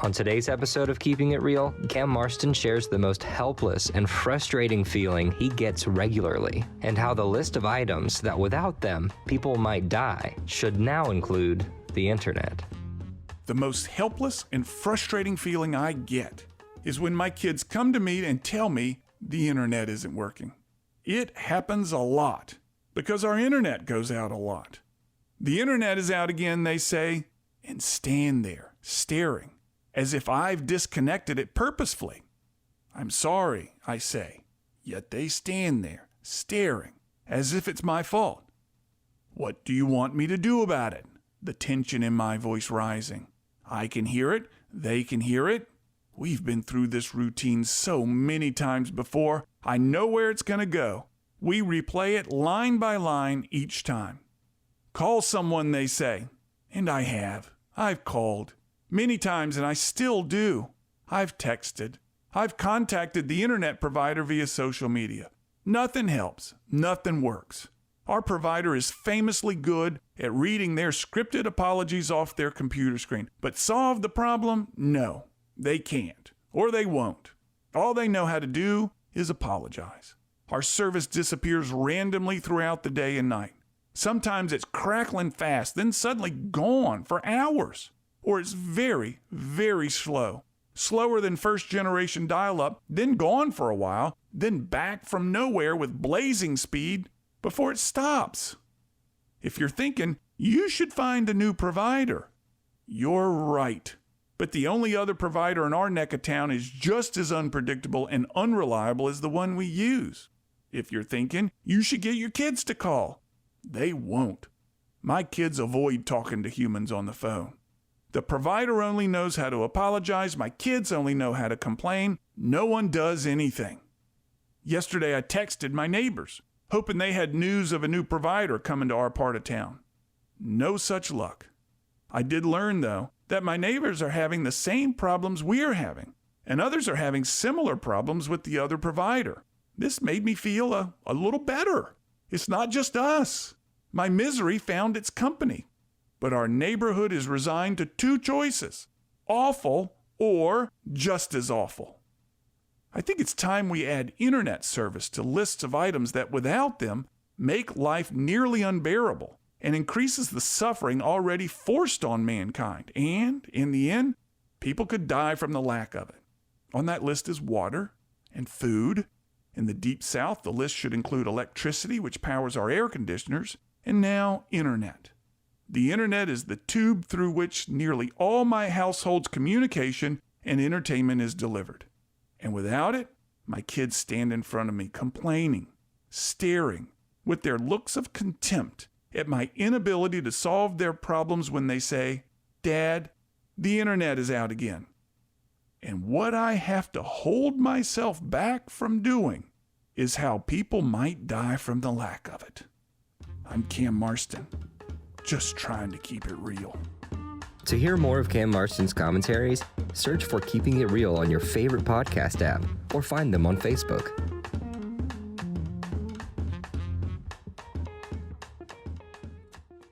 On today's episode of Keeping It Real, Cam Marston shares the most helpless and frustrating feeling he gets regularly, and how the list of items that without them people might die should now include the internet. The most helpless and frustrating feeling I get is when my kids come to me and tell me the internet isn't working. It happens a lot because our internet goes out a lot. The internet is out again, they say, and stand there staring as if I've disconnected it purposefully. I'm sorry, I say, yet they stand there staring as if it's my fault. What do you want me to do about it? The tension in my voice rising. I can hear it, they can hear it. We've been through this routine so many times before, I know where it's going to go. We replay it line by line each time. Call someone, they say. And I have. I've called. Many times, and I still do. I've texted. I've contacted the internet provider via social media. Nothing helps. Nothing works. Our provider is famously good at reading their scripted apologies off their computer screen. But solve the problem? No, they can't. Or they won't. All they know how to do is apologize. Our service disappears randomly throughout the day and night. Sometimes it's crackling fast, then suddenly gone for hours. Or it's very, very slow. Slower than first-generation dial-up, then gone for a while, then back from nowhere with blazing speed before it stops. If you're thinking, you should find a new provider, you're right. But the only other provider in our neck of town is just as unpredictable and unreliable as the one we use. If you're thinking, you should get your kids to call, they won't. My kids avoid talking to humans on the phone. The provider only knows how to apologize. My kids only know how to complain. No one does anything. Yesterday I texted my neighbors, hoping they had news of a new provider coming to our part of town. No such luck. I did learn, though, that my neighbors are having the same problems we're having, and others are having similar problems with the other provider. This made me feel a little better. It's not just us. My misery found its company. But our neighborhood is resigned to two choices: awful or just as awful. I think it's time we add internet service to lists of items that without them make life nearly unbearable and increases the suffering already forced on mankind. And, in the end, people could die from the lack of it. On that list is water and food. In the Deep South, the list should include electricity, which powers our air conditioners, and now internet. The internet is the tube through which nearly all my household's communication and entertainment is delivered. And without it, my kids stand in front of me complaining, staring, with their looks of contempt at my inability to solve their problems when they say, "Dad, the internet is out again." And what I have to hold myself back from doing is how people might die from the lack of it. I'm Cam Marston, just trying to keep it real. To hear more of Cam Marston's commentaries, search for Keeping It Real on your favorite podcast app or find them on Facebook.